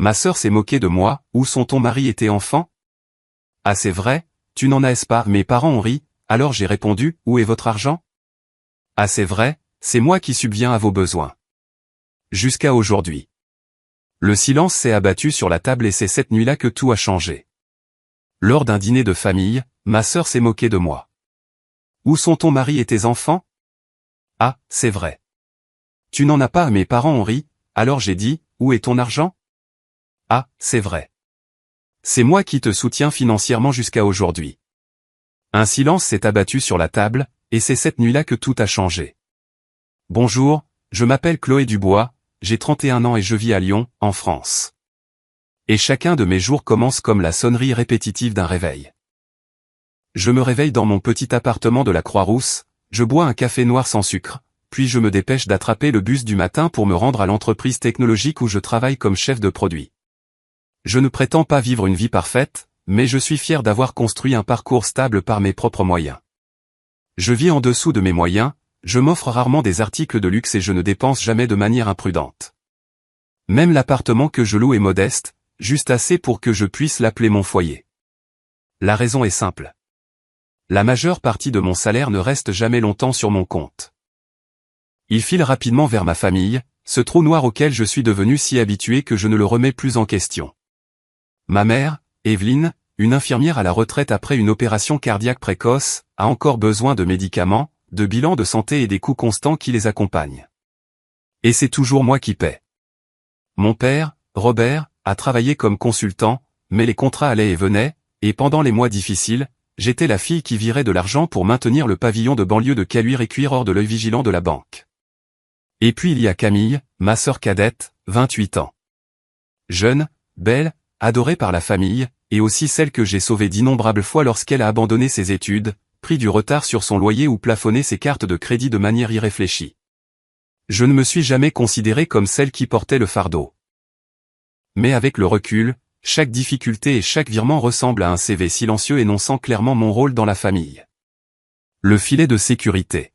Ma sœur s'est moquée de moi, où sont ton mari et tes enfants? Ah c'est vrai, tu n'en as pas, mes parents ont ri, alors j'ai répondu, où est votre argent? Ah c'est vrai, c'est moi qui subviens à vos besoins. Jusqu'à aujourd'hui. Le silence s'est abattu sur la table et c'est cette nuit-là que tout a changé. Lors d'un dîner de famille, ma sœur s'est moquée de moi. Où sont ton mari et tes enfants? Ah, c'est vrai. Tu n'en as pas, mes parents ont ri, alors j'ai dit, où est ton argent? Ah, c'est vrai. C'est moi qui te soutiens financièrement jusqu'à aujourd'hui. Un silence s'est abattu sur la table, et c'est cette nuit-là que tout a changé. Bonjour, je m'appelle Chloé Dubois, j'ai 31 ans et je vis à Lyon, en France. Et chacun de mes jours commence comme la sonnerie répétitive d'un réveil. Je me réveille dans mon petit appartement de la Croix-Rousse, je bois un café noir sans sucre, puis je me dépêche d'attraper le bus du matin pour me rendre à l'entreprise technologique où je travaille comme chef de produit. Je ne prétends pas vivre une vie parfaite, mais je suis fier d'avoir construit un parcours stable par mes propres moyens. Je vis en dessous de mes moyens, je m'offre rarement des articles de luxe et je ne dépense jamais de manière imprudente. Même l'appartement que je loue est modeste, juste assez pour que je puisse l'appeler mon foyer. La raison est simple. La majeure partie de mon salaire ne reste jamais longtemps sur mon compte. Il file rapidement vers ma famille, ce trou noir auquel je suis devenu si habitué que je ne le remets plus en question. Ma mère, Evelyne, une infirmière à la retraite après une opération cardiaque précoce, a encore besoin de médicaments, de bilans de santé et des coûts constants qui les accompagnent. Et c'est toujours moi qui paie. Mon père, Robert, a travaillé comme consultant, mais les contrats allaient et venaient, et pendant les mois difficiles, j'étais la fille qui virait de l'argent pour maintenir le pavillon de banlieue de Caluire et Cuire hors de l'œil vigilant de la banque. Et puis il y a Camille, ma sœur cadette, 28 ans. Jeune, belle, adorée par la famille, et aussi celle que j'ai sauvée d'innombrables fois lorsqu'elle a abandonné ses études, pris du retard sur son loyer ou plafonné ses cartes de crédit de manière irréfléchie. Je ne me suis jamais considéré comme celle qui portait le fardeau. Mais avec le recul, chaque difficulté et chaque virement ressemble à un CV silencieux énonçant clairement mon rôle dans la famille. Le filet de sécurité.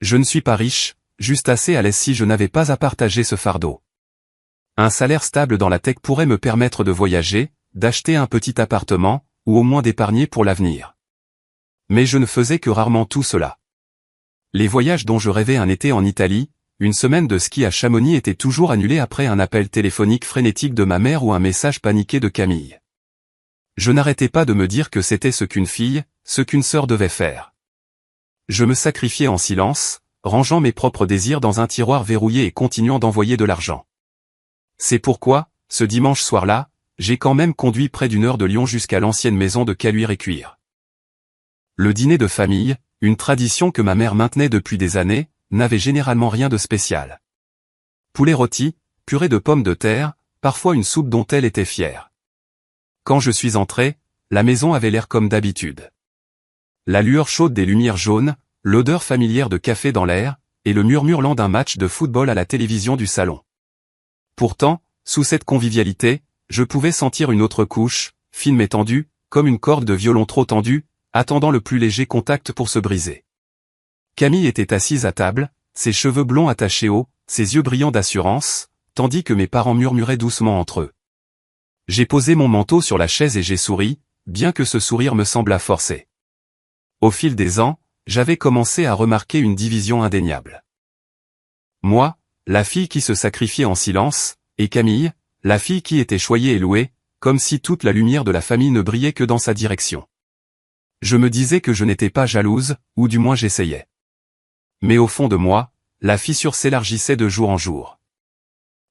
Je ne suis pas riche, juste assez à l'aise si je n'avais pas à partager ce fardeau. Un salaire stable dans la tech pourrait me permettre de voyager, d'acheter un petit appartement, ou au moins d'épargner pour l'avenir. Mais je ne faisais que rarement tout cela. Les voyages dont je rêvais un été en Italie, une semaine de ski à Chamonix étaient toujours annulés après un appel téléphonique frénétique de ma mère ou un message paniqué de Camille. Je n'arrêtais pas de me dire que c'était ce qu'une fille, ce qu'une sœur devait faire. Je me sacrifiais en silence, rangeant mes propres désirs dans un tiroir verrouillé et continuant d'envoyer de l'argent. C'est pourquoi, ce dimanche soir-là, j'ai quand même conduit près d'1 heure de Lyon jusqu'à l'ancienne maison de Caluire et Cuire. Le dîner de famille, une tradition que ma mère maintenait depuis des années, n'avait généralement rien de spécial. Poulet rôti, purée de pommes de terre, parfois une soupe dont elle était fière. Quand je suis entré, la maison avait l'air comme d'habitude. La lueur chaude des lumières jaunes, l'odeur familière de café dans l'air, et le murmure lent d'un match de football à la télévision du salon. Pourtant, sous cette convivialité, je pouvais sentir une autre couche, fine mais tendue, comme une corde de violon trop tendue, attendant le plus léger contact pour se briser. Camille était assise à table, ses cheveux blonds attachés haut, ses yeux brillants d'assurance, tandis que mes parents murmuraient doucement entre eux. J'ai posé mon manteau sur la chaise et j'ai souri, bien que ce sourire me semblât forcé. Au fil des ans, j'avais commencé à remarquer une division indéniable. Moi, la fille qui se sacrifiait en silence, et Camille, la fille qui était choyée et louée, comme si toute la lumière de la famille ne brillait que dans sa direction. Je me disais que je n'étais pas jalouse, ou du moins j'essayais. Mais au fond de moi, la fissure s'élargissait de jour en jour.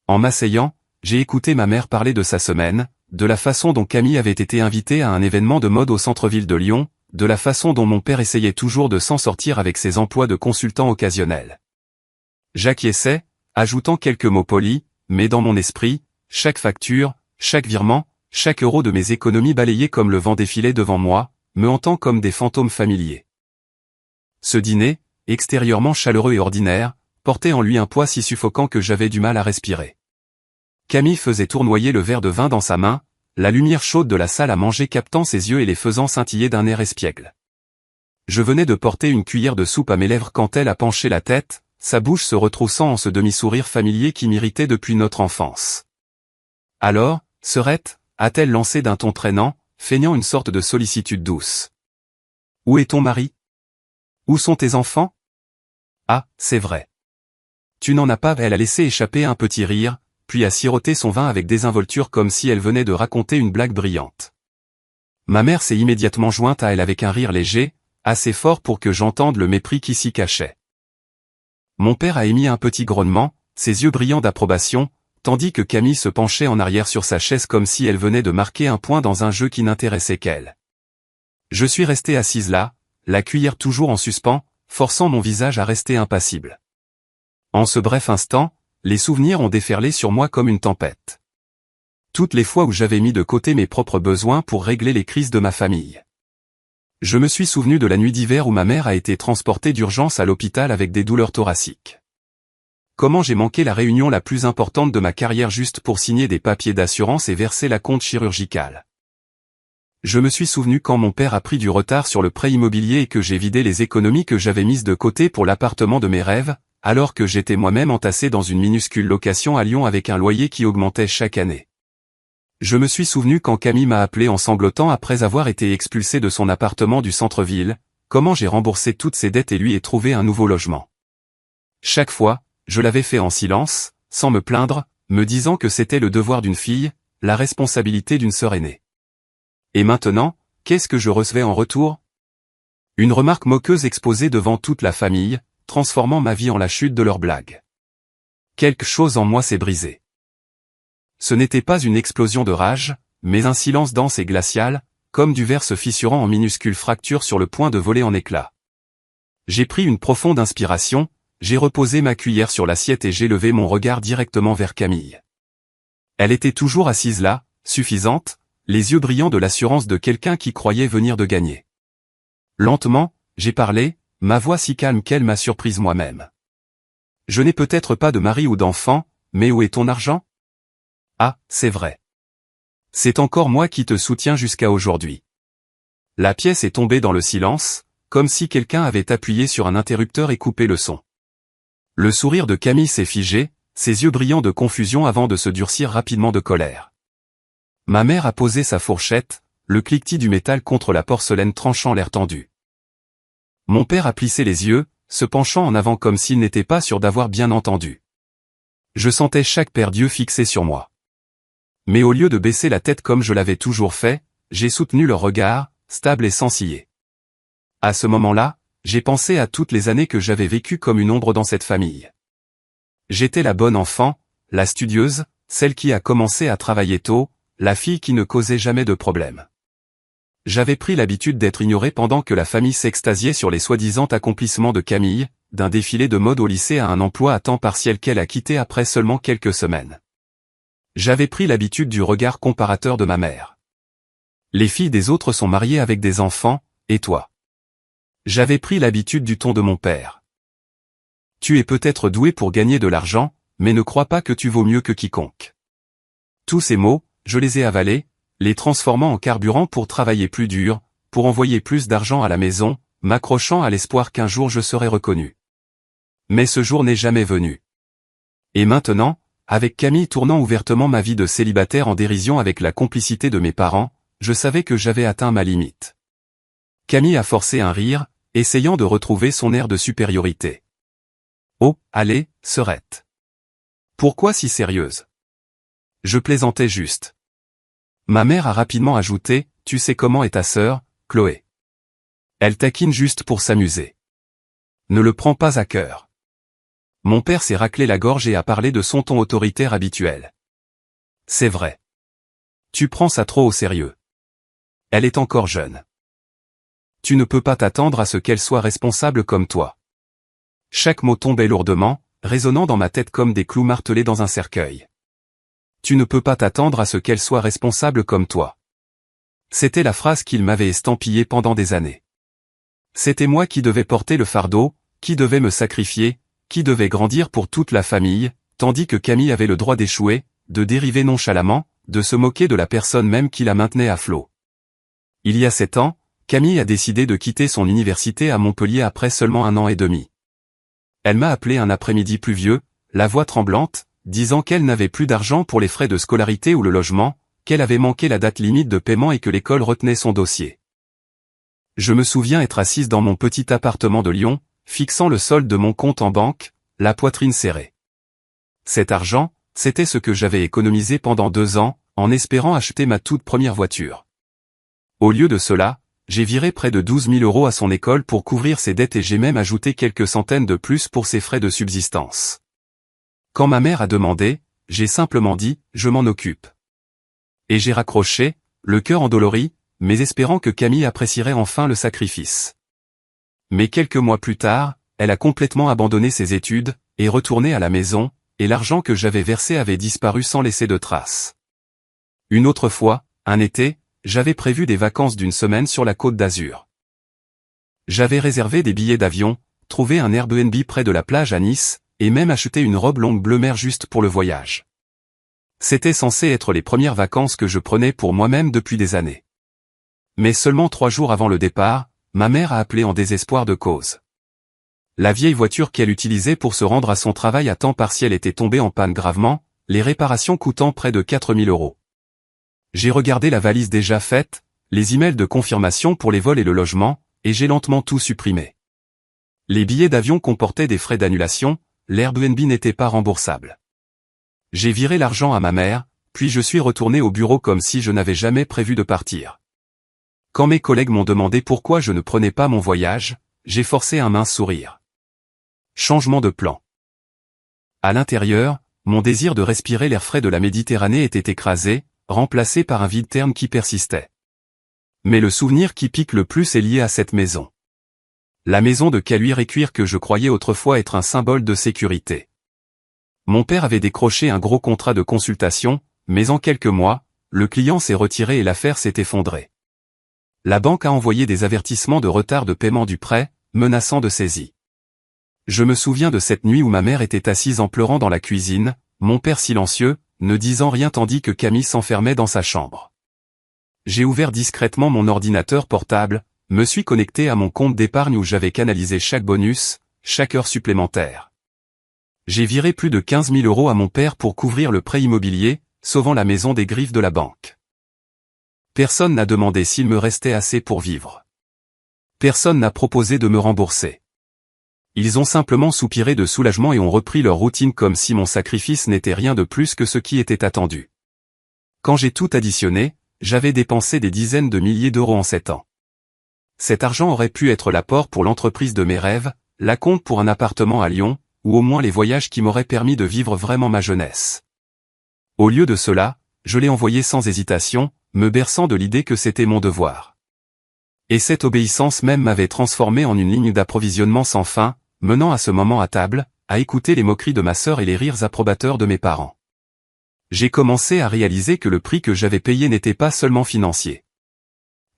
En m'asseyant, j'ai écouté ma mère parler de sa semaine, de la façon dont Camille avait été invitée à un événement de mode au centre-ville de Lyon, de la façon dont mon père essayait toujours de s'en sortir avec ses emplois de consultant occasionnel. J'acquiesçais, ajoutant quelques mots polis, mais dans mon esprit, chaque facture, chaque virement, chaque euro de mes économies balayait comme le vent défilait devant moi, me hantant comme des fantômes familiers. Ce dîner, extérieurement chaleureux et ordinaire, portait en lui un poids si suffocant que j'avais du mal à respirer. Camille faisait tournoyer le verre de vin dans sa main, la lumière chaude de la salle à manger captant ses yeux et les faisant scintiller d'un air espiègle. Je venais de porter une cuillère de soupe à mes lèvres quand elle a penché la tête, sa bouche se retroussant en ce demi-sourire familier qui m'irritait depuis notre enfance. Alors, sœurette, a-t-elle lancé d'un ton traînant, feignant une sorte de sollicitude douce. Où est ton mari? Où sont tes enfants? Ah, c'est vrai. Tu n'en as pas. Elle a laissé échapper un petit rire, puis a siroté son vin avec désinvolture comme si elle venait de raconter une blague brillante. Ma mère s'est immédiatement jointe à elle avec un rire léger, assez fort pour que j'entende le mépris qui s'y cachait. Mon père a émis un petit grognement, ses yeux brillants d'approbation, tandis que Camille se penchait en arrière sur sa chaise comme si elle venait de marquer un point dans un jeu qui n'intéressait qu'elle. Je suis resté assise là, la cuillère toujours en suspens, forçant mon visage à rester impassible. En ce bref instant, les souvenirs ont déferlé sur moi comme une tempête. Toutes les fois où j'avais mis de côté mes propres besoins pour régler les crises de ma famille. Je me suis souvenu de la nuit d'hiver où ma mère a été transportée d'urgence à l'hôpital avec des douleurs thoraciques. Comment j'ai manqué la réunion la plus importante de ma carrière juste pour signer des papiers d'assurance et verser la compte chirurgicale. Je me suis souvenu quand mon père a pris du retard sur le prêt immobilier et que j'ai vidé les économies que j'avais mises de côté pour l'appartement de mes rêves, alors que j'étais moi-même entassé dans une minuscule location à Lyon avec un loyer qui augmentait chaque année. Je me suis souvenu quand Camille m'a appelé en sanglotant après avoir été expulsé de son appartement du centre-ville, comment j'ai remboursé toutes ses dettes et lui ai trouvé un nouveau logement. Chaque fois, je l'avais fait en silence, sans me plaindre, me disant que c'était le devoir d'une fille, la responsabilité d'une sœur aînée. Et maintenant, qu'est-ce que je recevais en retour? Une remarque moqueuse exposée devant toute la famille, transformant ma vie en la chute de leurs blagues. Quelque chose en moi s'est brisé. Ce n'était pas une explosion de rage, mais un silence dense et glacial, comme du verre se fissurant en minuscules fractures sur le point de voler en éclats. J'ai pris une profonde inspiration, j'ai reposé ma cuillère sur l'assiette et j'ai levé mon regard directement vers Camille. Elle était toujours assise là, suffisante, les yeux brillants de l'assurance de quelqu'un qui croyait venir de gagner. Lentement, j'ai parlé, ma voix si calme qu'elle m'a surprise moi-même. Je n'ai peut-être pas de mari ou d'enfant, mais où est ton argent? Ah, c'est vrai. C'est encore moi qui te soutiens jusqu'à aujourd'hui. La pièce est tombée dans le silence, comme si quelqu'un avait appuyé sur un interrupteur et coupé le son. Le sourire de Camille s'est figé, ses yeux brillants de confusion avant de se durcir rapidement de colère. Ma mère a posé sa fourchette, le cliquetis du métal contre la porcelaine tranchant l'air tendu. Mon père a plissé les yeux, se penchant en avant comme s'il n'était pas sûr d'avoir bien entendu. Je sentais chaque paire d'yeux fixés sur moi. Mais au lieu de baisser la tête comme je l'avais toujours fait, j'ai soutenu leur regard, stable et sans ciller. À ce moment-là, j'ai pensé à toutes les années que j'avais vécues comme une ombre dans cette famille. J'étais la bonne enfant, la studieuse, celle qui a commencé à travailler tôt, la fille qui ne causait jamais de problème. J'avais pris l'habitude d'être ignoré pendant que la famille s'extasiait sur les soi-disant accomplissements de Camille, d'un défilé de mode au lycée à un emploi à temps partiel qu'elle a quitté après seulement quelques semaines. J'avais pris l'habitude du regard comparateur de ma mère. Les filles des autres sont mariées avec des enfants, et toi? J'avais pris l'habitude du ton de mon père. Tu es peut-être doué pour gagner de l'argent, mais ne crois pas que tu vaux mieux que quiconque. Tous ces mots, je les ai avalés, les transformant en carburant pour travailler plus dur, pour envoyer plus d'argent à la maison, m'accrochant à l'espoir qu'un jour je serai reconnu. Mais ce jour n'est jamais venu. Et maintenant, avec Camille tournant ouvertement ma vie de célibataire en dérision avec la complicité de mes parents, je savais que j'avais atteint ma limite. Camille a forcé un rire, essayant de retrouver son air de supériorité. Oh, allez, sœurette. Pourquoi si sérieuse? Je plaisantais juste. Ma mère a rapidement ajouté, tu sais comment est ta sœur, Chloé. Elle taquine juste pour s'amuser. Ne le prends pas à cœur. Mon père s'est raclé la gorge et a parlé de son ton autoritaire habituel. C'est vrai. Tu prends ça trop au sérieux. Elle est encore jeune. Tu ne peux pas t'attendre à ce qu'elle soit responsable comme toi. Chaque mot tombait lourdement, résonnant dans ma tête comme des clous martelés dans un cercueil. Tu ne peux pas t'attendre à ce qu'elle soit responsable comme toi. C'était la phrase qu'il m'avait estampillée pendant des années. C'était moi qui devais porter le fardeau, qui devais me sacrifier, qui devait grandir pour toute la famille, tandis que Camille avait le droit d'échouer, de dériver nonchalamment, de se moquer de la personne même qui la maintenait à flot. Il y a 7 ans, Camille a décidé de quitter son université à Montpellier après seulement 1 an et demi. Elle m'a appelé un après-midi pluvieux, la voix tremblante, disant qu'elle n'avait plus d'argent pour les frais de scolarité ou le logement, qu'elle avait manqué la date limite de paiement et que l'école retenait son dossier. Je me souviens être assise dans mon petit appartement de Lyon, fixant le solde de mon compte en banque, la poitrine serrée. Cet argent, c'était ce que j'avais économisé pendant 2 ans, en espérant acheter ma toute première voiture. Au lieu de cela, j'ai viré près de 12 000 € à son école pour couvrir ses dettes et j'ai même ajouté quelques centaines de plus pour ses frais de subsistance. Quand ma mère a demandé, j'ai simplement dit « je m'en occupe ». Et j'ai raccroché, le cœur endolori, mais espérant que Camille apprécierait enfin le sacrifice. Mais quelques mois plus tard, elle a complètement abandonné ses études, est retournée à la maison, et l'argent que j'avais versé avait disparu sans laisser de traces. Une autre fois, un été, j'avais prévu des vacances d'1 semaine sur la Côte d'Azur. J'avais réservé des billets d'avion, trouvé un Airbnb près de la plage à Nice, et même acheté une robe longue bleu mer juste pour le voyage. C'était censé être les premières vacances que je prenais pour moi-même depuis des années. Mais seulement 3 jours avant le départ, ma mère a appelé en désespoir de cause. La vieille voiture qu'elle utilisait pour se rendre à son travail à temps partiel était tombée en panne gravement, les réparations coûtant près de 4 000 €. J'ai regardé la valise déjà faite, les emails de confirmation pour les vols et le logement, et j'ai lentement tout supprimé. Les billets d'avion comportaient des frais d'annulation, l'Airbnb n'était pas remboursable. J'ai viré l'argent à ma mère, puis je suis retourné au bureau comme si je n'avais jamais prévu de partir. Quand mes collègues m'ont demandé pourquoi je ne prenais pas mon voyage, j'ai forcé un mince sourire. Changement de plan. À l'intérieur, mon désir de respirer l'air frais de la Méditerranée était écrasé, remplacé par un vide terne qui persistait. Mais le souvenir qui pique le plus est lié à cette maison. La maison de caluire et cuir que je croyais autrefois être un symbole de sécurité. Mon père avait décroché un gros contrat de consultation, mais en quelques mois, le client s'est retiré et l'affaire s'est effondrée. La banque a envoyé des avertissements de retard de paiement du prêt, menaçant de saisie. Je me souviens de cette nuit où ma mère était assise en pleurant dans la cuisine, mon père silencieux, ne disant rien tandis que Camille s'enfermait dans sa chambre. J'ai ouvert discrètement mon ordinateur portable, me suis connecté à mon compte d'épargne où j'avais canalisé chaque bonus, chaque heure supplémentaire. J'ai viré plus de 15 000 € à mon père pour couvrir le prêt immobilier, sauvant la maison des griffes de la banque. Personne n'a demandé s'il me restait assez pour vivre. Personne n'a proposé de me rembourser. Ils ont simplement soupiré de soulagement et ont repris leur routine comme si mon sacrifice n'était rien de plus que ce qui était attendu. Quand j'ai tout additionné, j'avais dépensé des dizaines de milliers d'euros en 7 ans. Cet argent aurait pu être l'apport pour l'entreprise de mes rêves, l'acompte pour un appartement à Lyon, ou au moins les voyages qui m'auraient permis de vivre vraiment ma jeunesse. Au lieu de cela, je l'ai envoyé sans hésitation, me berçant de l'idée que c'était mon devoir. Et cette obéissance même m'avait transformé en une ligne d'approvisionnement sans fin, menant à ce moment à table, à écouter les moqueries de ma sœur et les rires approbateurs de mes parents. J'ai commencé à réaliser que le prix que j'avais payé n'était pas seulement financier.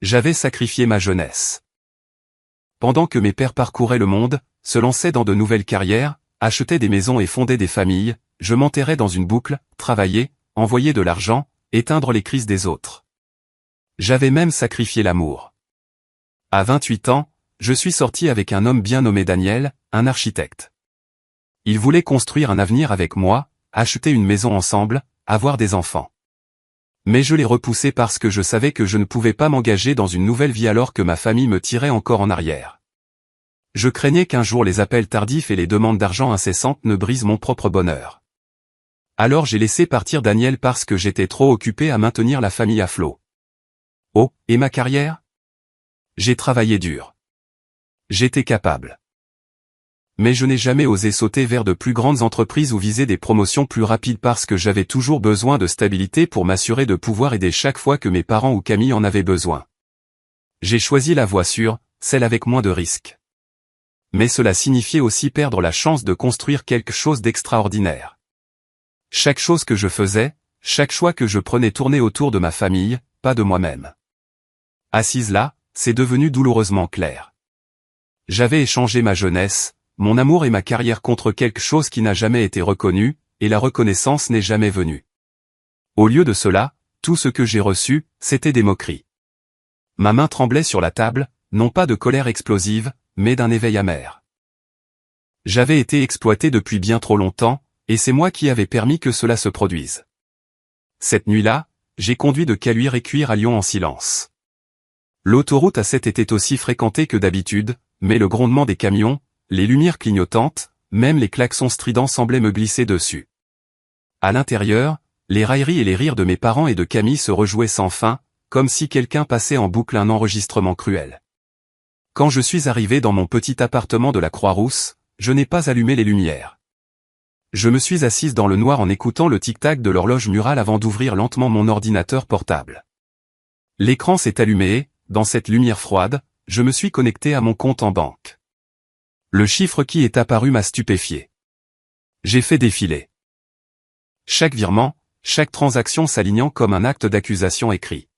J'avais sacrifié ma jeunesse. Pendant que mes pères parcouraient le monde, se lançaient dans de nouvelles carrières, achetaient des maisons et fondaient des familles, je m'enterrais dans une boucle, travailler, envoyer de l'argent, éteindre les crises des autres. J'avais même sacrifié l'amour. À 28 ans, je suis sorti avec un homme bien nommé Daniel, un architecte. Il voulait construire un avenir avec moi, acheter une maison ensemble, avoir des enfants. Mais je l'ai repoussé parce que je savais que je ne pouvais pas m'engager dans une nouvelle vie alors que ma famille me tirait encore en arrière. Je craignais qu'un jour les appels tardifs et les demandes d'argent incessantes ne brisent mon propre bonheur. Alors j'ai laissé partir Daniel parce que j'étais trop occupé à maintenir la famille à flot. Oh, et ma carrière ? J'ai travaillé dur. J'étais capable. Mais je n'ai jamais osé sauter vers de plus grandes entreprises ou viser des promotions plus rapides parce que j'avais toujours besoin de stabilité pour m'assurer de pouvoir aider chaque fois que mes parents ou Camille en avaient besoin. J'ai choisi la voie sûre, celle avec moins de risques. Mais cela signifiait aussi perdre la chance de construire quelque chose d'extraordinaire. Chaque chose que je faisais, chaque choix que je prenais tournait autour de ma famille, pas de moi-même. Assise là, c'est devenu douloureusement clair. J'avais échangé ma jeunesse, mon amour et ma carrière contre quelque chose qui n'a jamais été reconnu, et la reconnaissance n'est jamais venue. Au lieu de cela, tout ce que j'ai reçu, c'était des moqueries. Ma main tremblait sur la table, non pas de colère explosive, mais d'un éveil amer. J'avais été exploité depuis bien trop longtemps, et c'est moi qui avais permis que cela se produise. Cette nuit-là, j'ai conduit de Caluire à Lyon en silence. L'autoroute A7 était aussi fréquentée que d'habitude, mais le grondement des camions, les lumières clignotantes, même les klaxons stridents semblaient me glisser dessus. À l'intérieur, les railleries et les rires de mes parents et de Camille se rejouaient sans fin, comme si quelqu'un passait en boucle un enregistrement cruel. Quand je suis arrivé dans mon petit appartement de la Croix-Rousse, je n'ai pas allumé les lumières. Je me suis assise dans le noir en écoutant le tic-tac de l'horloge murale avant d'ouvrir lentement mon ordinateur portable. L'écran s'est allumé et, dans cette lumière froide, je me suis connecté à mon compte en banque. Le chiffre qui est apparu m'a stupéfié. J'ai fait défiler. Chaque virement, chaque transaction s'alignant comme un acte d'accusation écrit.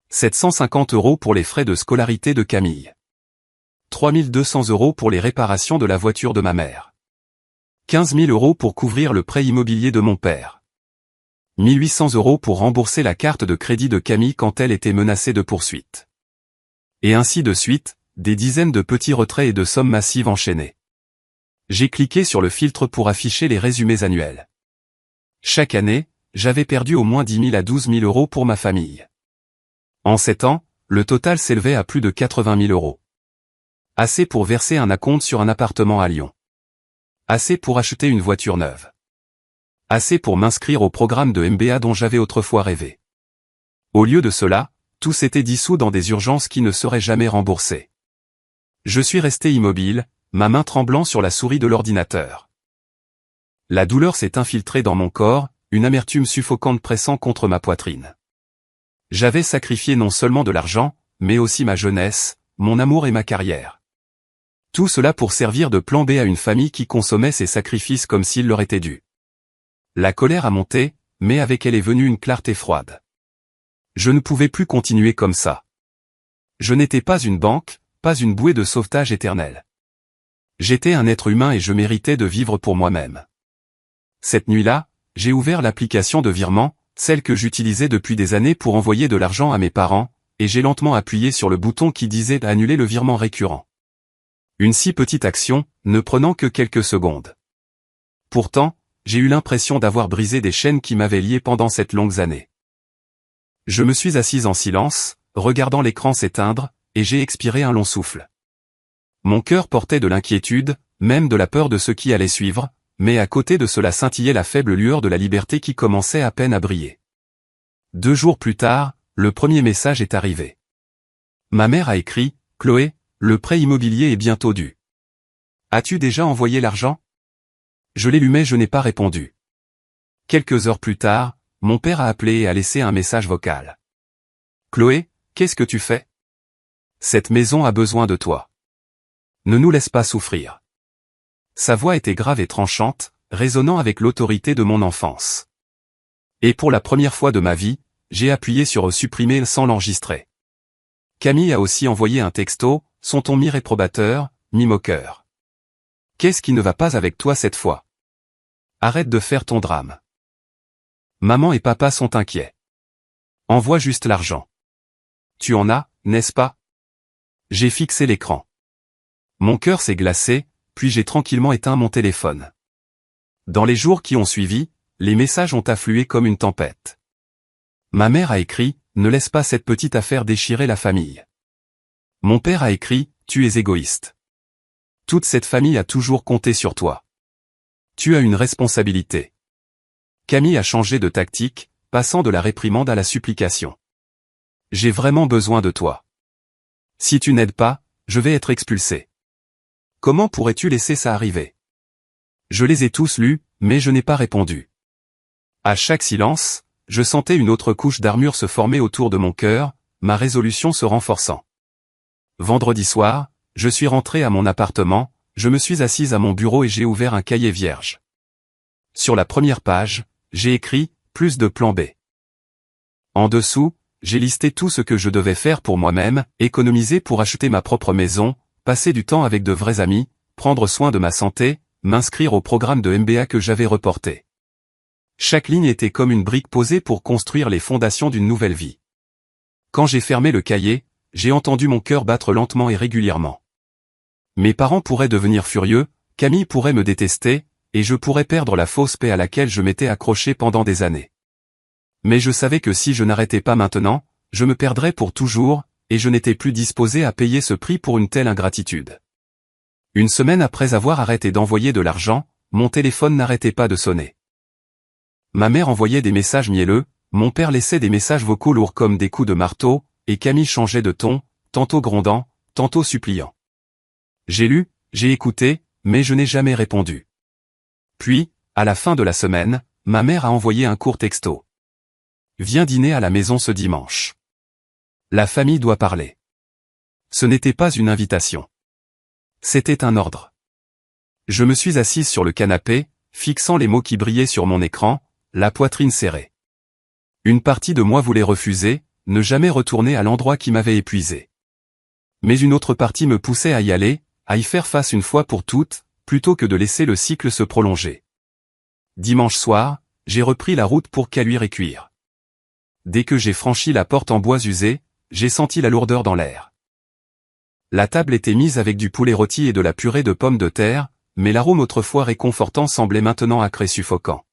750 € pour les frais de scolarité de Camille. 3200 € pour les réparations de la voiture de ma mère. 15 000 € pour couvrir le prêt immobilier de mon père. 1800 € pour rembourser la carte de crédit de Camille quand elle était menacée de poursuite. Et ainsi de suite, des dizaines de petits retraits et de sommes massives enchaînées. J'ai cliqué sur le filtre pour afficher les résumés annuels. Chaque année, j'avais perdu au moins 10 000 à 12 000 € pour ma famille. En 7 ans, le total s'élevait à plus de 80 000 €. Assez pour verser un acompte sur un appartement à Lyon. Assez pour acheter une voiture neuve. Assez pour m'inscrire au programme de MBA dont j'avais autrefois rêvé. Au lieu de cela, tout s'était dissous dans des urgences qui ne seraient jamais remboursées. Je suis resté immobile, ma main tremblant sur la souris de l'ordinateur. La douleur s'est infiltrée dans mon corps, une amertume suffocante pressant contre ma poitrine. J'avais sacrifié non seulement de l'argent, mais aussi ma jeunesse, mon amour et ma carrière. Tout cela pour servir de plan B à une famille qui consommait ces sacrifices comme s'ils leur étaient dus. La colère a monté, mais avec elle est venue une clarté froide. Je ne pouvais plus continuer comme ça. Je n'étais pas une banque, pas une bouée de sauvetage éternelle. J'étais un être humain et je méritais de vivre pour moi-même. Cette nuit-là, j'ai ouvert l'application de virement, celle que j'utilisais depuis des années pour envoyer de l'argent à mes parents, et j'ai lentement appuyé sur le bouton qui disait annuler le virement récurrent. Une si petite action, ne prenant que quelques secondes. Pourtant, j'ai eu l'impression d'avoir brisé des chaînes qui m'avaient lié pendant cette longue année. Je me suis assise en silence, regardant l'écran s'éteindre, et j'ai expiré un long souffle. Mon cœur portait de l'inquiétude, même de la peur de ce qui allait suivre, mais à côté de cela scintillait la faible lueur de la liberté qui commençait à peine à briller. 2 jours plus tard, le premier message est arrivé. Ma mère a écrit, « Chloé, le prêt immobilier est bientôt dû. As-tu déjà envoyé l'argent ?» Je l'ai lu mais je n'ai pas répondu. Quelques heures plus tard, mon père a appelé et a laissé un message vocal. « Chloé, qu'est-ce que tu fais ? Cette maison a besoin de toi. Ne nous laisse pas souffrir. » Sa voix était grave et tranchante, résonnant avec l'autorité de mon enfance. Et pour la première fois de ma vie, j'ai appuyé sur supprimer sans l'enregistrer. Camille a aussi envoyé un texto, son ton mi-réprobateur, mi-moqueur. Qu'est-ce qui ne va pas avec toi cette fois ? Arrête de faire ton drame. Maman et papa sont inquiets. Envoie juste l'argent. Tu en as, n'est-ce pas ? J'ai fixé l'écran. Mon cœur s'est glacé, puis j'ai tranquillement éteint mon téléphone. Dans les jours qui ont suivi, les messages ont afflué comme une tempête. Ma mère a écrit, « Ne laisse pas cette petite affaire déchirer la famille. » Mon père a écrit, « Tu es égoïste. Toute cette famille a toujours compté sur toi. Tu as une responsabilité. » Camille a changé de tactique, passant de la réprimande à la supplication. « J'ai vraiment besoin de toi. Si tu n'aides pas, je vais être expulsé. Comment pourrais-tu laisser ça arriver ? » Je les ai tous lus, mais je n'ai pas répondu. À chaque silence, je sentais une autre couche d'armure se former autour de mon cœur, ma résolution se renforçant. Vendredi soir, je suis rentré à mon appartement, je me suis assise à mon bureau et j'ai ouvert un cahier vierge. Sur la première page, j'ai écrit « Plus de plan B ». En dessous, j'ai listé tout ce que je devais faire pour moi-même, économiser pour acheter ma propre maison, passer du temps avec de vrais amis, prendre soin de ma santé, m'inscrire au programme de MBA que j'avais reporté. Chaque ligne était comme une brique posée pour construire les fondations d'une nouvelle vie. Quand j'ai fermé le cahier, j'ai entendu mon cœur battre lentement et régulièrement. Mes parents pourraient devenir furieux, Camille pourrait me détester, et je pourrais perdre la fausse paix à laquelle je m'étais accroché pendant des années. Mais je savais que si je n'arrêtais pas maintenant, je me perdrais pour toujours, et je n'étais plus disposé à payer ce prix pour une telle ingratitude. Une semaine après avoir arrêté d'envoyer de l'argent, mon téléphone n'arrêtait pas de sonner. Ma mère envoyait des messages mielleux, mon père laissait des messages vocaux lourds comme des coups de marteau, et Camille changeait de ton, tantôt grondant, tantôt suppliant. J'ai lu, j'ai écouté, mais je n'ai jamais répondu. Puis, à la fin de la semaine, ma mère a envoyé un court texto. Viens dîner à la maison ce dimanche. La famille doit parler. Ce n'était pas une invitation. C'était un ordre. Je me suis assise sur le canapé, fixant les mots qui brillaient sur mon écran, la poitrine serrée. Une partie de moi voulait refuser, ne jamais retourner à l'endroit qui m'avait épuisé. Mais une autre partie me poussait à y aller, à y faire face une fois pour toutes, plutôt que de laisser le cycle se prolonger. Dimanche soir, j'ai repris la route pour Caluire et Cuire. Dès que j'ai franchi la porte en bois usé, j'ai senti la lourdeur dans l'air. La table était mise avec du poulet rôti et de la purée de pommes de terre, mais l'arôme autrefois réconfortant semblait maintenant acre et suffocant.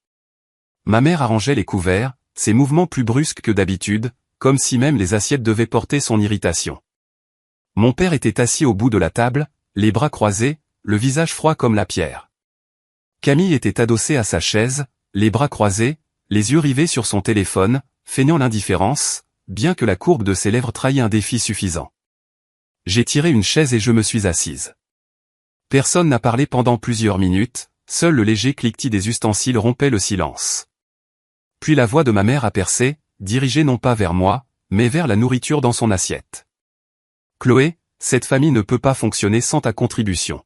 Ma mère arrangeait les couverts, ses mouvements plus brusques que d'habitude, comme si même les assiettes devaient porter son irritation. Mon père était assis au bout de la table, les bras croisés, le visage froid comme la pierre. Camille était adossée à sa chaise, les bras croisés, les yeux rivés sur son téléphone, feignant l'indifférence, bien que la courbe de ses lèvres trahît un défi suffisant. J'ai tiré une chaise et je me suis assise. Personne n'a parlé pendant plusieurs minutes, seul le léger cliquetis des ustensiles rompait le silence. Puis la voix de ma mère a percé, dirigée non pas vers moi, mais vers la nourriture dans son assiette. Chloé, cette famille ne peut pas fonctionner sans ta contribution.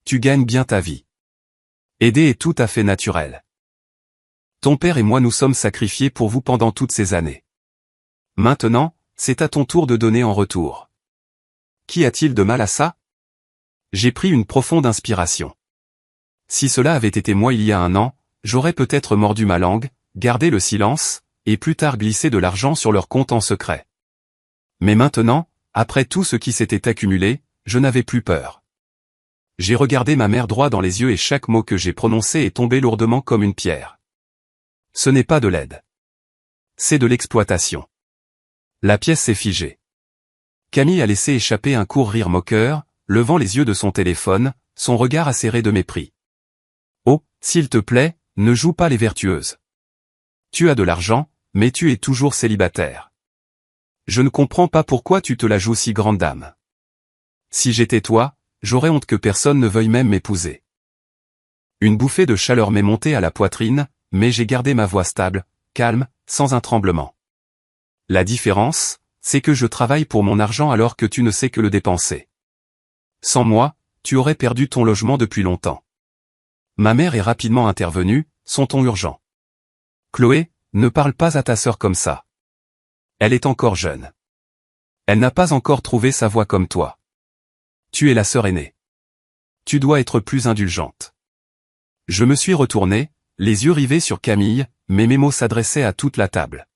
Tu gagnes bien ta vie. Aider est tout à fait naturel. Ton père et moi nous sommes sacrifiés pour vous pendant toutes ces années. Maintenant, c'est à ton tour de donner en retour. Qu'y a-t-il de mal à ça? J'ai pris une profonde inspiration. Si cela avait été moi il y a un an, j'aurais peut-être mordu ma langue, gardé le silence, et plus tard glissé de l'argent sur leur compte en secret. Mais maintenant, après tout ce qui s'était accumulé, je n'avais plus peur. J'ai regardé ma mère droit dans les yeux et chaque mot que j'ai prononcé est tombé lourdement comme une pierre. Ce n'est pas de l'aide. C'est de l'exploitation. La pièce s'est figée. Camille a laissé échapper un court rire moqueur, levant les yeux de son téléphone, son regard acéré de mépris. Oh, s'il te plaît, ne joue pas les vertueuses. Tu as de l'argent, mais tu es toujours célibataire. Je ne comprends pas pourquoi tu te la joues si grande dame. Si j'étais toi, j'aurais honte que personne ne veuille même m'épouser. Une bouffée de chaleur m'est montée à la poitrine, mais j'ai gardé ma voix stable, calme, sans un tremblement. La différence, c'est que je travaille pour mon argent alors que tu ne sais que le dépenser. Sans moi, tu aurais perdu ton logement depuis longtemps. Ma mère est rapidement intervenue, son ton urgent. Chloé, ne parle pas à ta sœur comme ça. Elle est encore jeune. Elle n'a pas encore trouvé sa voie comme toi. Tu es la sœur aînée. Tu dois être plus indulgente. Je me suis retourné, les yeux rivés sur Camille, mais mes mots s'adressaient à toute la table.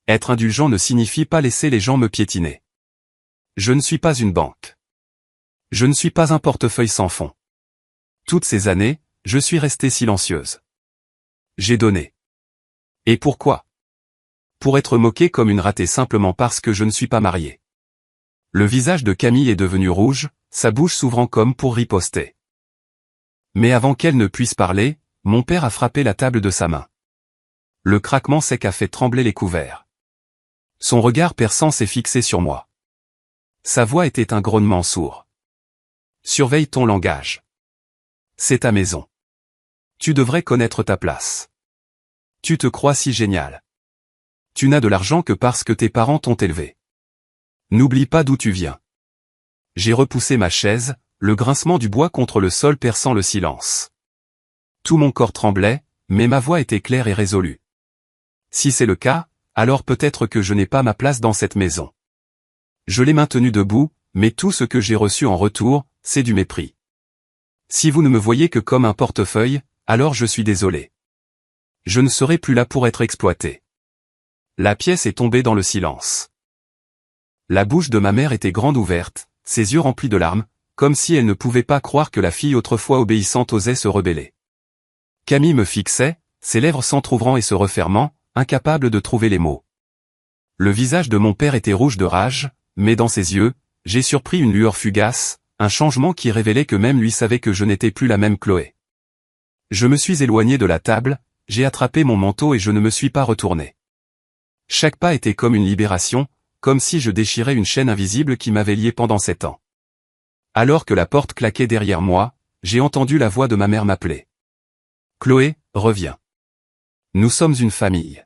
Être indulgent ne signifie pas laisser les gens me piétiner. Je ne suis pas une banque. Je ne suis pas un portefeuille sans fond. Toutes ces années, je suis restée silencieuse. J'ai donné. Et pourquoi? Pour être moquée comme une ratée simplement parce que je ne suis pas mariée. Le visage de Camille est devenu rouge, sa bouche s'ouvrant comme pour riposter. Mais avant qu'elle ne puisse parler, mon père a frappé la table de sa main. Le craquement sec a fait trembler les couverts. Son regard perçant s'est fixé sur moi. Sa voix était un grognement sourd. Surveille ton langage. C'est ta maison. Tu devrais connaître ta place. Tu te crois si génial. Tu n'as de l'argent que parce que tes parents t'ont élevé. N'oublie pas d'où tu viens. J'ai repoussé ma chaise, le grincement du bois contre le sol perçant le silence. Tout mon corps tremblait, mais ma voix était claire et résolue. Si c'est le cas, alors peut-être que je n'ai pas ma place dans cette maison. Je l'ai maintenu debout, mais tout ce que j'ai reçu en retour, c'est du mépris. Si vous ne me voyez que comme un portefeuille, alors je suis désolé. Je ne serai plus là pour être exploité. La pièce est tombée dans le silence. La bouche de ma mère était grande ouverte, ses yeux remplis de larmes, comme si elle ne pouvait pas croire que la fille autrefois obéissante osait se rebeller. Camille me fixait, ses lèvres s'entr'ouvrant et se refermant, incapable de trouver les mots. Le visage de mon père était rouge de rage, mais dans ses yeux, j'ai surpris une lueur fugace, un changement qui révélait que même lui savait que je n'étais plus la même Chloé. Je me suis éloigné de la table, j'ai attrapé mon manteau et je ne me suis pas retourné. Chaque pas était comme une libération, comme si je déchirais une chaîne invisible qui m'avait lié pendant 7 ans. Alors que la porte claquait derrière moi, j'ai entendu la voix de ma mère m'appeler. Chloé, reviens. Nous sommes une famille.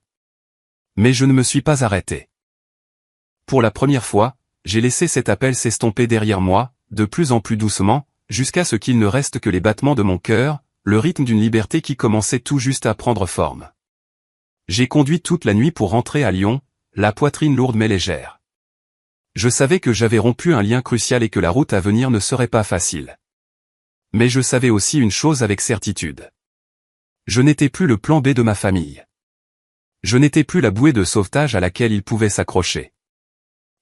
Mais je ne me suis pas arrêté. Pour la première fois, j'ai laissé cet appel s'estomper derrière moi, de plus en plus doucement, jusqu'à ce qu'il ne reste que les battements de mon cœur, le rythme d'une liberté qui commençait tout juste à prendre forme. J'ai conduit toute la nuit pour rentrer à Lyon, la poitrine lourde mais légère. Je savais que j'avais rompu un lien crucial et que la route à venir ne serait pas facile. Mais je savais aussi une chose avec certitude. Je n'étais plus le plan B de ma famille. Je n'étais plus la bouée de sauvetage à laquelle ils pouvaient s'accrocher.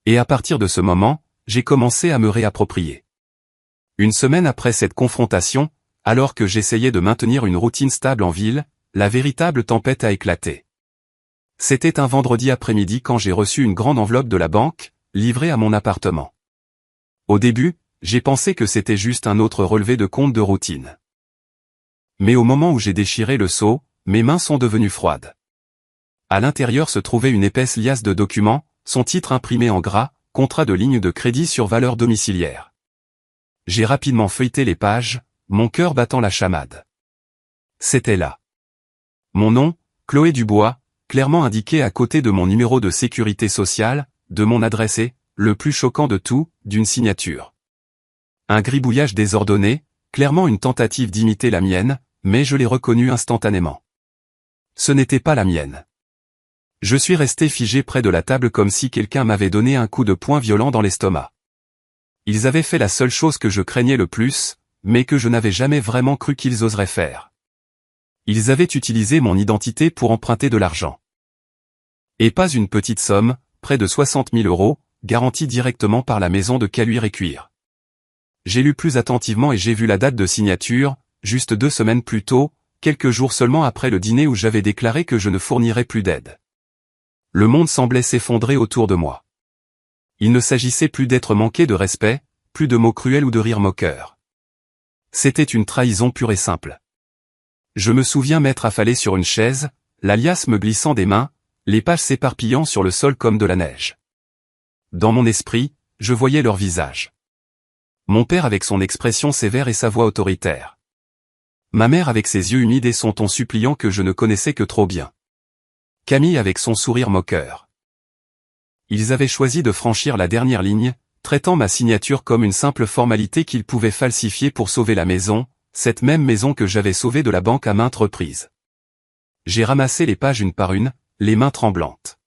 Et à partir de ce moment, j'ai commencé à me réapproprier. Une semaine après cette confrontation, alors que j'essayais de maintenir une routine stable en ville, la véritable tempête a éclaté. C'était un vendredi après-midi quand j'ai reçu une grande enveloppe de la banque, livrée à mon appartement. Au début, j'ai pensé que c'était juste un autre relevé de compte de routine. Mais au moment où j'ai déchiré le sceau, mes mains sont devenues froides. À l'intérieur se trouvait une épaisse liasse de documents, son titre imprimé en gras, contrat de ligne de crédit sur valeur domiciliaire. J'ai rapidement feuilleté les pages, mon cœur battant la chamade. C'était là. Mon nom, Chloé Dubois, clairement indiqué à côté de mon numéro de sécurité sociale, de mon adresse et, le plus choquant de tout, d'une signature. Un gribouillage désordonné, clairement une tentative d'imiter la mienne, mais je l'ai reconnue instantanément. Ce n'était pas la mienne. Je suis resté figé près de la table comme si quelqu'un m'avait donné un coup de poing violent dans l'estomac. Ils avaient fait la seule chose que je craignais le plus, mais que je n'avais jamais vraiment cru qu'ils oseraient faire. Ils avaient utilisé mon identité pour emprunter de l'argent. Et pas une petite somme, près de 60 000 €, garantie directement par la maison de Caluire et Cuir. J'ai lu plus attentivement et j'ai vu la date de signature, juste 2 semaines plus tôt, quelques jours seulement après le dîner où j'avais déclaré que je ne fournirais plus d'aide. Le monde semblait s'effondrer autour de moi. Il ne s'agissait plus d'être manqué de respect, plus de mots cruels ou de rires moqueurs. C'était une trahison pure et simple. Je me souviens m'être affalé sur une chaise, la liasse me glissant des mains, les pages s'éparpillant sur le sol comme de la neige. Dans mon esprit, je voyais leur visage. Mon père avec son expression sévère et sa voix autoritaire. Ma mère avec ses yeux humides et son ton suppliant que je ne connaissais que trop bien. Camille avec son sourire moqueur. Ils avaient choisi de franchir la dernière ligne, traitant ma signature comme une simple formalité qu'ils pouvaient falsifier pour sauver la maison, cette même maison que j'avais sauvée de la banque à maintes reprises. J'ai ramassé les pages une par une, les mains tremblantes.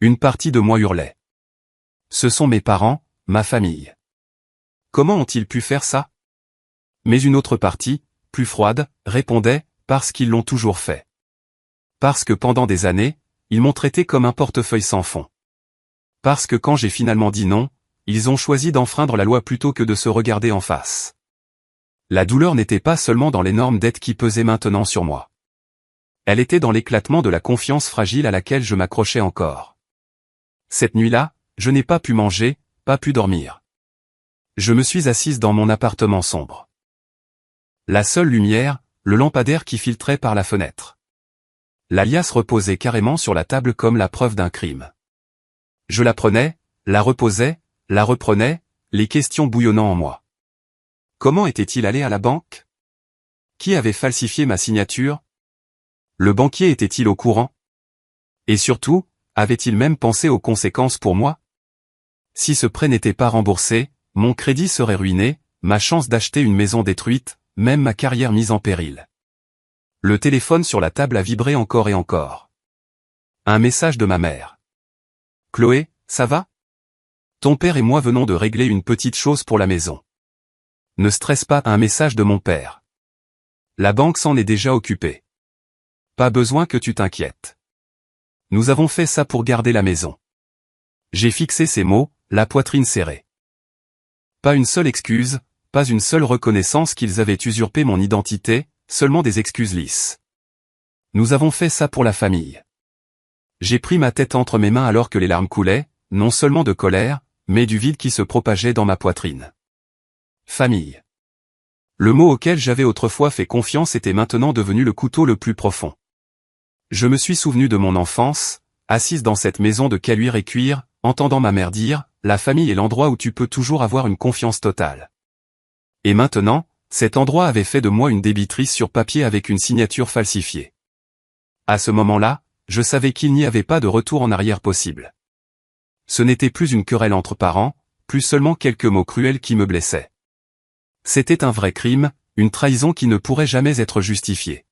Une partie de moi hurlait. Ce sont mes parents, ma famille. Comment ont-ils pu faire ça? Mais une autre partie, plus froide, répondait, parce qu'ils l'ont toujours fait. Parce que pendant des années, ils m'ont traité comme un portefeuille sans fond. Parce que quand j'ai finalement dit non, ils ont choisi d'enfreindre la loi plutôt que de se regarder en face. La douleur n'était pas seulement dans l'énorme dette qui pesait maintenant sur moi. Elle était dans l'éclatement de la confiance fragile à laquelle je m'accrochais encore. Cette nuit-là, je n'ai pas pu manger, pas pu dormir. Je me suis assise dans mon appartement sombre. La seule lumière, le lampadaire qui filtrait par la fenêtre. La liasse reposait carrément sur la table comme la preuve d'un crime. Je la prenais, la reposais, la reprenais, les questions bouillonnant en moi. Comment était-il allé à la banque? Qui avait falsifié ma signature? Le banquier était-il au courant? Et surtout, avait-il même pensé aux conséquences pour moi? Si ce prêt n'était pas remboursé, mon crédit serait ruiné, ma chance d'acheter une maison détruite, même ma carrière mise en péril. Le téléphone sur la table a vibré encore et encore. Un message de ma mère. Chloé, ça va? Ton père et moi venons de régler une petite chose pour la maison. Ne stresse pas, un message de mon père. La banque s'en est déjà occupée. Pas besoin que tu t'inquiètes. Nous avons fait ça pour garder la maison. J'ai fixé ces mots, la poitrine serrée. Pas une seule excuse, pas une seule reconnaissance qu'ils avaient usurpé mon identité, seulement des excuses lisses. Nous avons fait ça pour la famille. J'ai pris ma tête entre mes mains alors que les larmes coulaient, non seulement de colère, mais du vide qui se propageait dans ma poitrine. Famille. Le mot auquel j'avais autrefois fait confiance était maintenant devenu le couteau le plus profond. Je me suis souvenu de mon enfance, assise dans cette maison de caluire et cuir, entendant ma mère dire, la famille est l'endroit où tu peux toujours avoir une confiance totale. Et maintenant, cet endroit avait fait de moi une débitrice sur papier avec une signature falsifiée. À ce moment-là, je savais qu'il n'y avait pas de retour en arrière possible. Ce n'était plus une querelle entre parents, plus seulement quelques mots cruels qui me blessaient. C'était un vrai crime, une trahison qui ne pourrait jamais être justifiée.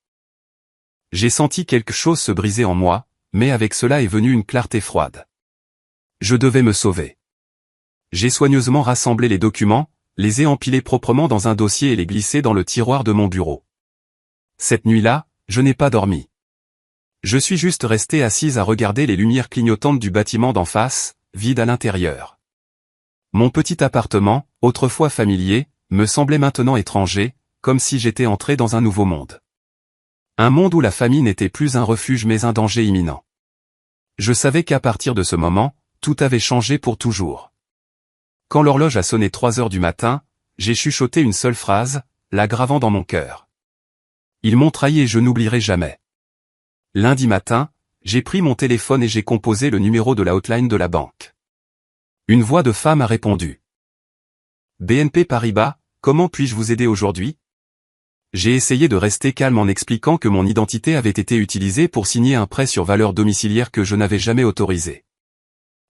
J'ai senti quelque chose se briser en moi, mais avec cela est venue une clarté froide. Je devais me sauver. J'ai soigneusement rassemblé les documents, les ai empilés proprement dans un dossier et les glissés dans le tiroir de mon bureau. Cette nuit-là, je n'ai pas dormi. Je suis juste resté assise à regarder les lumières clignotantes du bâtiment d'en face, vide à l'intérieur. Mon petit appartement, autrefois familier, me semblait maintenant étranger, comme si j'étais entré dans un nouveau monde. Un monde où la famille n'était plus un refuge mais un danger imminent. Je savais qu'à partir de ce moment, tout avait changé pour toujours. Quand l'horloge a sonné 3 heures du matin, j'ai chuchoté une seule phrase, la gravant dans mon cœur. Ils m'ont trahi et je n'oublierai jamais. Lundi matin, j'ai pris mon téléphone et j'ai composé le numéro de la hotline de la banque. Une voix de femme a répondu. BNP Paribas, comment puis-je vous aider aujourd'hui ? J'ai essayé de rester calme en expliquant que mon identité avait été utilisée pour signer un prêt sur valeur domiciliaire que je n'avais jamais autorisé.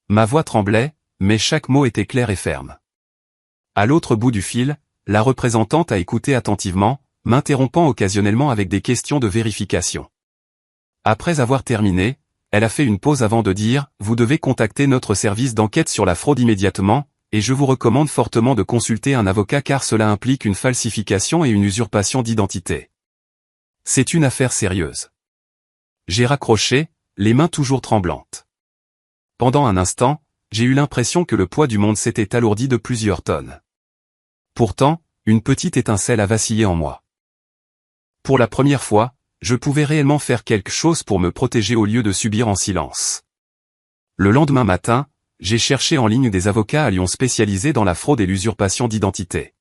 Ma voix tremblait, mais chaque mot était clair et ferme. À l'autre bout du fil, la représentante a écouté attentivement, m'interrompant occasionnellement avec des questions de vérification. Après avoir terminé, elle a fait une pause avant de dire « Vous devez contacter notre service d'enquête sur la fraude immédiatement, et je vous recommande fortement de consulter un avocat car cela implique une falsification et une usurpation d'identité. » C'est une affaire sérieuse. J'ai raccroché, les mains toujours tremblantes. Pendant un instant, j'ai eu l'impression que le poids du monde s'était alourdi de plusieurs tonnes. Pourtant, une petite étincelle a vacillé en moi. Pour la première fois, je pouvais réellement faire quelque chose pour me protéger au lieu de subir en silence. Le lendemain matin, j'ai cherché en ligne des avocats à Lyon spécialisés dans la fraude et l'usurpation d'identité.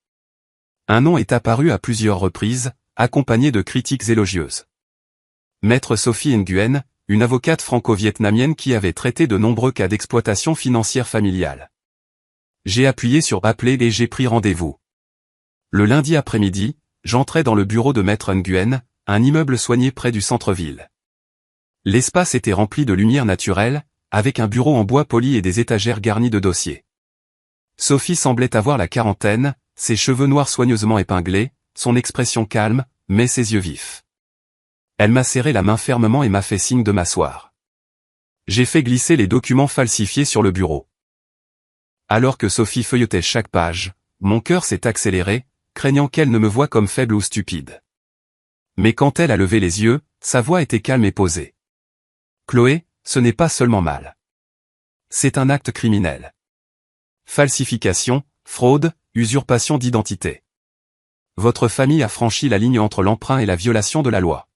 Un nom est apparu à plusieurs reprises, accompagné de critiques élogieuses. Maître Sophie Nguyen, une avocate franco-vietnamienne qui avait traité de nombreux cas d'exploitation financière familiale. J'ai appuyé sur Appeler et j'ai pris rendez-vous. Le lundi après-midi, j'entrais dans le bureau de Maître Nguyen, un immeuble soigné près du centre-ville. L'espace était rempli de lumière naturelle, avec un bureau en bois poli et des étagères garnies de dossiers. Sophie semblait avoir la quarantaine, ses cheveux noirs soigneusement épinglés, son expression calme, mais ses yeux vifs. Elle m'a serré la main fermement et m'a fait signe de m'asseoir. J'ai fait glisser les documents falsifiés sur le bureau. Alors que Sophie feuilletait chaque page, mon cœur s'est accéléré, craignant qu'elle ne me voie comme faible ou stupide. Mais quand elle a levé les yeux, sa voix était calme et posée. « Chloé, ce n'est pas seulement mal. C'est un acte criminel. Falsification, fraude, usurpation d'identité. Votre famille a franchi la ligne entre l'emprunt et la violation de la loi. »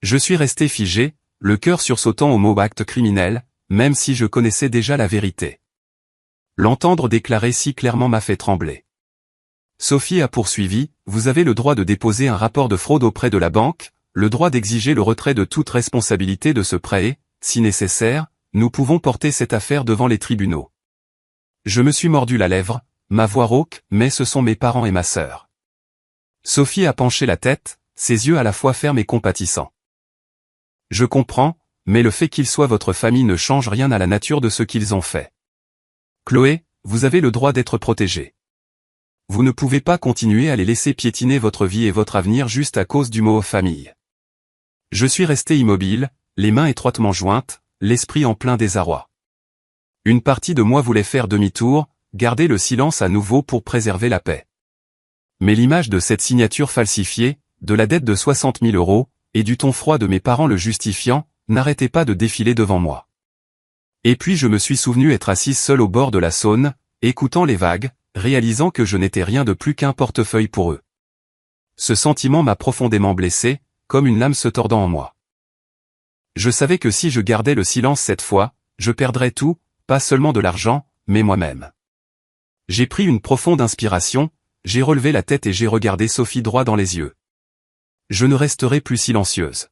Je suis resté figé, le cœur sursautant au mot acte criminel, même si je connaissais déjà la vérité. L'entendre déclarer si clairement m'a fait trembler. Sophie a poursuivi, vous avez le droit de déposer un rapport de fraude auprès de la banque, le droit d'exiger le retrait de toute responsabilité de ce prêt et, si nécessaire, nous pouvons porter cette affaire devant les tribunaux. Je me suis mordu la lèvre, ma voix rauque, mais ce sont mes parents et ma sœur. Sophie a penché la tête, ses yeux à la fois fermes et compatissants. Je comprends, mais le fait qu'ils soient votre famille ne change rien à la nature de ce qu'ils ont fait. Chloé, vous avez le droit d'être protégée. Vous ne pouvez pas continuer à les laisser piétiner votre vie et votre avenir juste à cause du mot « famille ». Je suis resté immobile, les mains étroitement jointes, l'esprit en plein désarroi. Une partie de moi voulait faire demi-tour, garder le silence à nouveau pour préserver la paix. Mais l'image de cette signature falsifiée, de la dette de 60 000 €, et du ton froid de mes parents le justifiant, n'arrêtait pas de défiler devant moi. Et puis je me suis souvenu être assise seule au bord de la Saône, écoutant les vagues, réalisant que je n'étais rien de plus qu'un portefeuille pour eux. Ce sentiment m'a profondément blessé, comme une lame se tordant en moi. Je savais que si je gardais le silence cette fois, je perdrais tout, pas seulement de l'argent, mais moi-même. J'ai pris une profonde inspiration, j'ai relevé la tête et j'ai regardé Sophie droit dans les yeux. Je ne resterai plus silencieuse.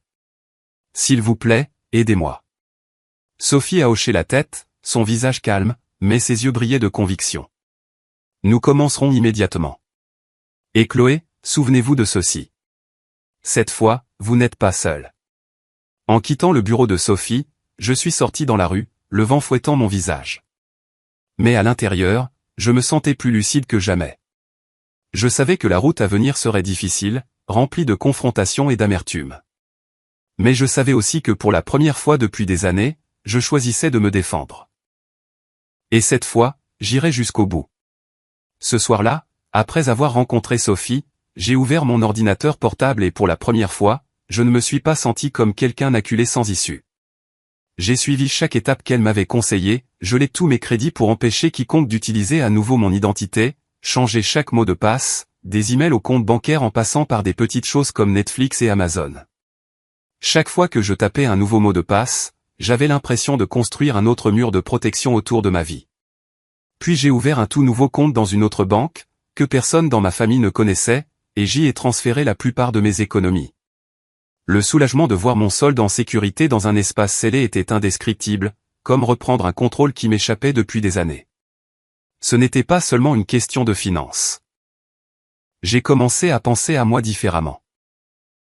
S'il vous plaît, aidez-moi. Sophie a hoché la tête, son visage calme, mais ses yeux brillaient de conviction. Nous commencerons immédiatement. Et Chloé, souvenez-vous de ceci. Cette fois, vous n'êtes pas seul. En quittant le bureau de Sophie, je suis sorti dans la rue, le vent fouettant mon visage. Mais à l'intérieur, je me sentais plus lucide que jamais. Je savais que la route à venir serait difficile, remplie de confrontations et d'amertume. Mais je savais aussi que pour la première fois depuis des années, je choisissais de me défendre. Et cette fois, j'irai jusqu'au bout. Ce soir-là, après avoir rencontré Sophie, j'ai ouvert mon ordinateur portable et pour la première fois, je ne me suis pas senti comme quelqu'un acculé sans issue. J'ai suivi chaque étape qu'elle m'avait conseillée, gelé tous mes crédits pour empêcher quiconque d'utiliser à nouveau mon identité, changer chaque mot de passe, des emails au compte bancaire en passant par des petites choses comme Netflix et Amazon. Chaque fois que je tapais un nouveau mot de passe, j'avais l'impression de construire un autre mur de protection autour de ma vie. Puis j'ai ouvert un tout nouveau compte dans une autre banque, que personne dans ma famille ne connaissait, et j'y ai transféré la plupart de mes économies. Le soulagement de voir mon solde en sécurité dans un espace scellé était indescriptible, comme reprendre un contrôle qui m'échappait depuis des années. Ce n'était pas seulement une question de finances. J'ai commencé à penser à moi différemment.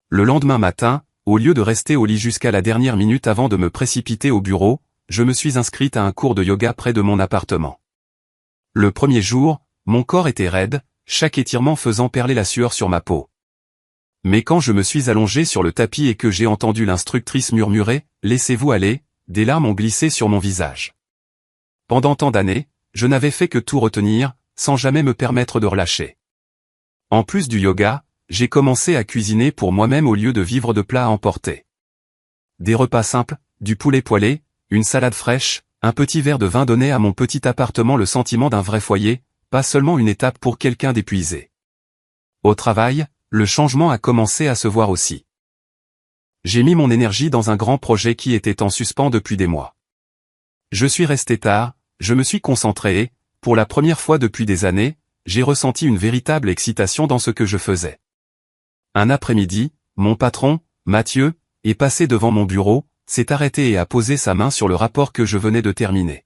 Le lendemain matin, au lieu de rester au lit jusqu'à la dernière minute avant de me précipiter au bureau, je me suis inscrite à un cours de yoga près de mon appartement. Le premier jour, mon corps était raide, chaque étirement faisant perler la sueur sur ma peau. Mais quand je me suis allongé sur le tapis et que j'ai entendu l'instructrice murmurer « Laissez-vous aller », des larmes ont glissé sur mon visage. Pendant tant d'années, je n'avais fait que tout retenir, sans jamais me permettre de relâcher. En plus du yoga, j'ai commencé à cuisiner pour moi-même au lieu de vivre de plats à emporter. Des repas simples, du poulet poêlé, une salade fraîche, un petit verre de vin donnaient à mon petit appartement le sentiment d'un vrai foyer, pas seulement une étape pour quelqu'un d'épuisé. Au travail, le changement a commencé à se voir aussi. J'ai mis mon énergie dans un grand projet qui était en suspens depuis des mois. Je suis resté tard, je me suis concentré et, pour la première fois depuis des années, j'ai ressenti une véritable excitation dans ce que je faisais. Un après-midi, mon patron, Mathieu, est passé devant mon bureau, s'est arrêté et a posé sa main sur le rapport que je venais de terminer.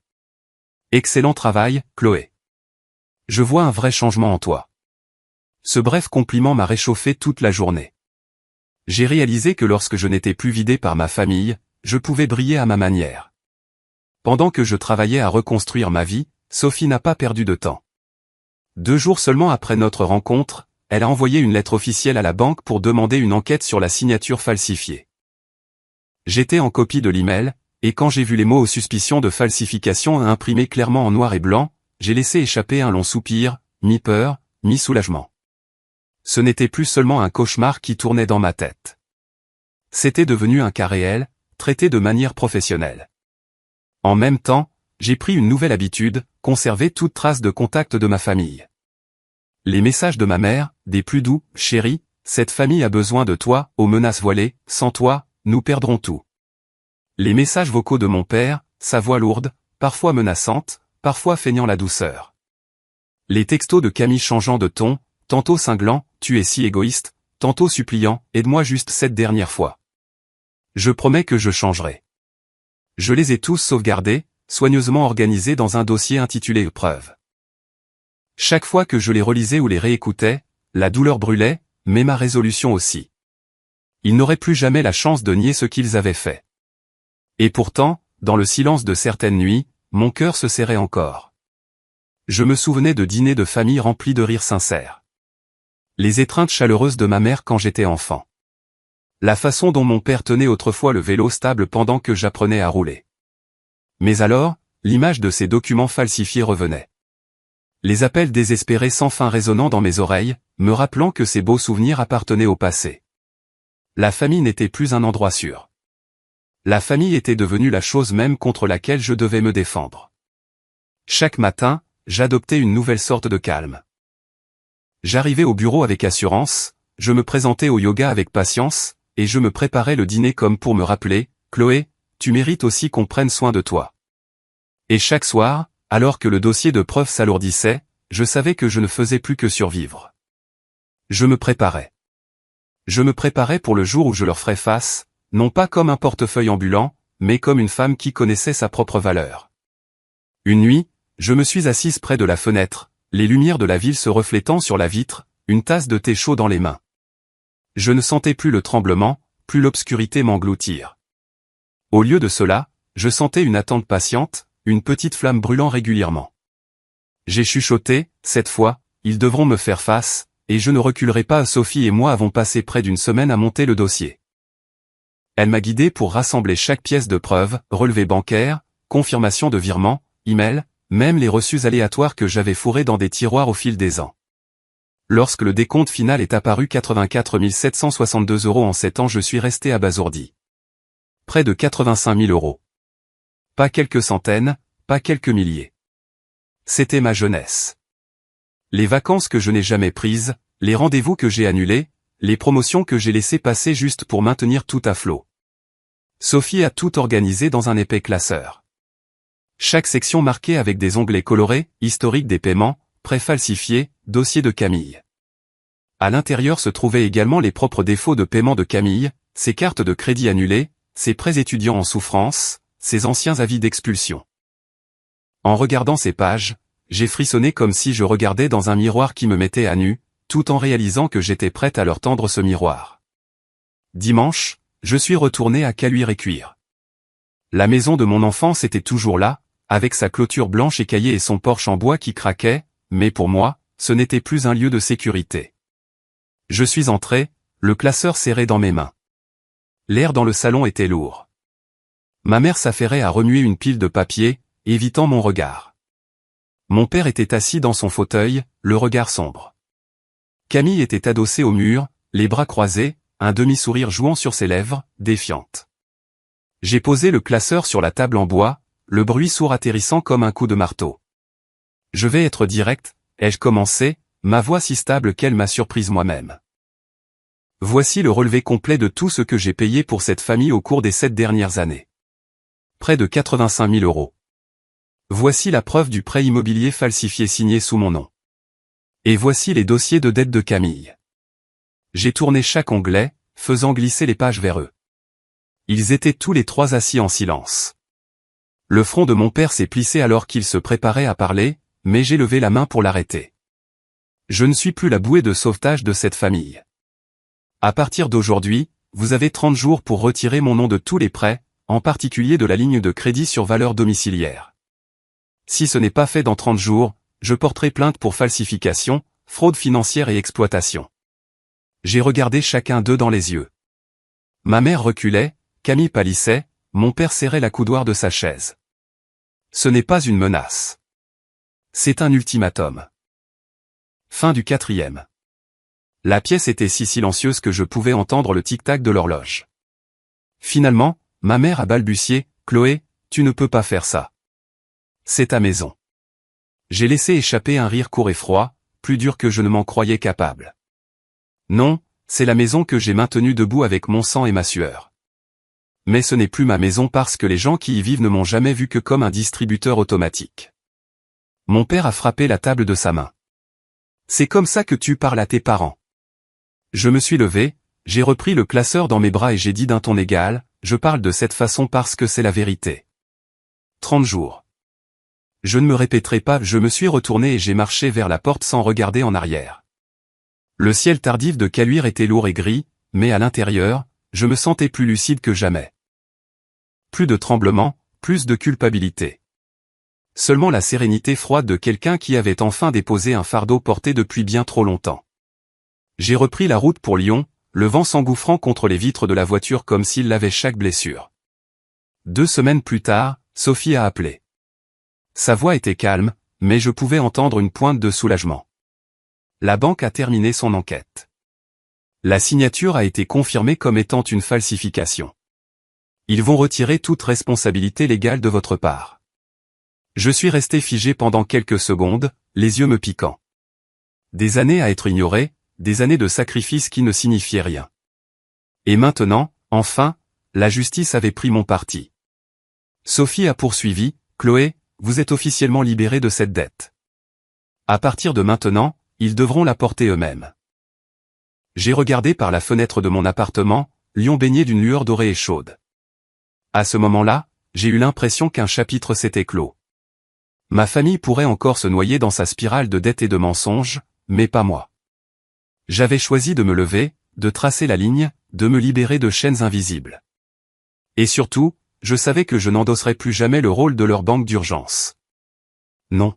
Excellent travail, Chloé. Je vois un vrai changement en toi. Ce bref compliment m'a réchauffé toute la journée. J'ai réalisé que lorsque je n'étais plus vidé par ma famille, je pouvais briller à ma manière. Pendant que je travaillais à reconstruire ma vie, Sophie n'a pas perdu de temps. 2 jours seulement après notre rencontre, elle a envoyé une lettre officielle à la banque pour demander une enquête sur la signature falsifiée. J'étais en copie de l'email, et quand j'ai vu les mots aux suspicions de falsification imprimés clairement en noir et blanc, j'ai laissé échapper un long soupir, mi-peur, mi-soulagement. Ce n'était plus seulement un cauchemar qui tournait dans ma tête. C'était devenu un cas réel, traité de manière professionnelle. En même temps, j'ai pris une nouvelle habitude, conserver toute trace de contact de ma famille. Les messages de ma mère, des plus doux, « Chérie, cette famille a besoin de toi », aux menaces voilées, « Sans toi, nous perdrons tout ». Les messages vocaux de mon père, sa voix lourde, parfois menaçante, parfois feignant la douceur. Les textos de Camille changeant de ton, tantôt cinglant, « Tu es si égoïste », tantôt suppliant, « Aide-moi juste cette dernière fois. Je promets que je changerai. » Je les ai tous sauvegardés, soigneusement organisés dans un dossier intitulé « Épreuve ». Chaque fois que je les relisais ou les réécoutais, la douleur brûlait, mais ma résolution aussi. Ils n'auraient plus jamais la chance de nier ce qu'ils avaient fait. Et pourtant, dans le silence de certaines nuits, mon cœur se serrait encore. Je me souvenais de dîners de famille remplis de rires sincères. Les étreintes chaleureuses de ma mère quand j'étais enfant. La façon dont mon père tenait autrefois le vélo stable pendant que j'apprenais à rouler. Mais alors, l'image de ces documents falsifiés revenait. Les appels désespérés sans fin résonnant dans mes oreilles, me rappelant que ces beaux souvenirs appartenaient au passé. La famille n'était plus un endroit sûr. La famille était devenue la chose même contre laquelle je devais me défendre. Chaque matin, j'adoptais une nouvelle sorte de calme. J'arrivais au bureau avec assurance, je me présentais au yoga avec patience, et je me préparais le dîner comme pour me rappeler, Chloé, tu mérites aussi qu'on prenne soin de toi. Et chaque soir, alors que le dossier de preuve s'alourdissait, je savais que je ne faisais plus que survivre. Je me préparais. Je me préparais pour le jour où je leur ferais face, non pas comme un portefeuille ambulant, mais comme une femme qui connaissait sa propre valeur. Une nuit, je me suis assise près de la fenêtre, les lumières de la ville se reflétant sur la vitre, une tasse de thé chaud dans les mains. Je ne sentais plus le tremblement, plus l'obscurité m'engloutir. Au lieu de cela, je sentais une attente patiente, une petite flamme brûlant régulièrement. J'ai chuchoté, cette fois, ils devront me faire face, et je ne reculerai pas. Sophie et moi avons passé près d'une semaine à monter le dossier. Elle m'a guidé pour rassembler chaque pièce de preuve, relevé bancaire, confirmation de virement, email, même les reçus aléatoires que j'avais fourrés dans des tiroirs au fil des ans. Lorsque le décompte final est apparu 84 762 € en 7 ans, je suis resté abasourdi. Près de 85 000 €. Pas quelques centaines, pas quelques milliers. C'était ma jeunesse. Les vacances que je n'ai jamais prises, les rendez-vous que j'ai annulés, les promotions que j'ai laissées passer juste pour maintenir tout à flot. Sophie a tout organisé dans un épais classeur. Chaque section marquée avec des onglets colorés, historique des paiements, prêts falsifiés, dossier de Camille. À l'intérieur se trouvaient également les propres défauts de paiement de Camille, ses cartes de crédit annulées, ses prêts étudiants en souffrance, ses anciens avis d'expulsion. En regardant ces pages, j'ai frissonné comme si je regardais dans un miroir qui me mettait à nu, tout en réalisant que j'étais prête à leur tendre ce miroir. Dimanche, je suis retourné à Caluire et Cuire. La maison de mon enfance était toujours là, avec sa clôture blanche écaillée et son porche en bois qui craquait, mais pour moi, ce n'était plus un lieu de sécurité. Je suis entré, le classeur serré dans mes mains. L'air dans le salon était lourd. Ma mère s'affairait à remuer une pile de papier, évitant mon regard. Mon père était assis dans son fauteuil, le regard sombre. Camille était adossée au mur, les bras croisés, un demi-sourire jouant sur ses lèvres, défiante. J'ai posé le classeur sur la table en bois, le bruit sourd atterrissant comme un coup de marteau. Je vais être direct, ai-je commencé, ma voix si stable qu'elle m'a surprise moi-même. Voici le relevé complet de tout ce que j'ai payé pour cette famille au cours des 7 dernières années. Près de 85 000 €. Voici la preuve du prêt immobilier falsifié signé sous mon nom. Et voici les dossiers de dette de Camille. J'ai tourné chaque onglet, faisant glisser les pages vers eux. Ils étaient tous les trois assis en silence. Le front de mon père s'est plissé alors qu'il se préparait à parler, mais j'ai levé la main pour l'arrêter. Je ne suis plus la bouée de sauvetage de cette famille. À partir d'aujourd'hui, vous avez 30 jours pour retirer mon nom de tous les prêts, en particulier de la ligne de crédit sur valeur domiciliaire. Si ce n'est pas fait dans 30 jours, je porterai plainte pour falsification, fraude financière et exploitation. J'ai regardé chacun d'eux dans les yeux. Ma mère reculait, Camille pâlissait, mon père serrait la coudoir de sa chaise. Ce n'est pas une menace. C'est un ultimatum. Fin du 4e. La pièce était si silencieuse que je pouvais entendre le tic-tac de l'horloge. Finalement, ma mère a balbutié, « Chloé, tu ne peux pas faire ça. C'est ta maison. » J'ai laissé échapper un rire court et froid, plus dur que je ne m'en croyais capable. Non, c'est la maison que j'ai maintenue debout avec mon sang et ma sueur. Mais ce n'est plus ma maison parce que les gens qui y vivent ne m'ont jamais vu que comme un distributeur automatique. Mon père a frappé la table de sa main. C'est comme ça que tu parles à tes parents. Je me suis levé, j'ai repris le classeur dans mes bras et j'ai dit d'un ton égal, je parle de cette façon parce que c'est la vérité. 30 jours. Je ne me répéterai pas, je me suis retourné et j'ai marché vers la porte sans regarder en arrière. Le ciel tardif de Caluire était lourd et gris, mais à l'intérieur, je me sentais plus lucide que jamais. Plus de tremblement, plus de culpabilité. Seulement la sérénité froide de quelqu'un qui avait enfin déposé un fardeau porté depuis bien trop longtemps. J'ai repris la route pour Lyon, le vent s'engouffrant contre les vitres de la voiture comme s'il lavait chaque blessure. 2 semaines plus tard, Sophie a appelé. Sa voix était calme, mais je pouvais entendre une pointe de soulagement. La banque a terminé son enquête. La signature a été confirmée comme étant une falsification. Ils vont retirer toute responsabilité légale de votre part. Je suis resté figé pendant quelques secondes, les yeux me piquant. Des années à être ignoré, des années de sacrifices qui ne signifiaient rien. Et maintenant, enfin, la justice avait pris mon parti. Sophie a poursuivi, Chloé, vous êtes officiellement libérée de cette dette. À partir de maintenant, ils devront la porter eux-mêmes. J'ai regardé par la fenêtre de mon appartement, Lyon baigné d'une lueur dorée et chaude. À ce moment-là, j'ai eu l'impression qu'un chapitre s'était clos. Ma famille pourrait encore se noyer dans sa spirale de dettes et de mensonges, mais pas moi. J'avais choisi de me lever, de tracer la ligne, de me libérer de chaînes invisibles. Et surtout, je savais que je n'endosserais plus jamais le rôle de leur banque d'urgence. Non.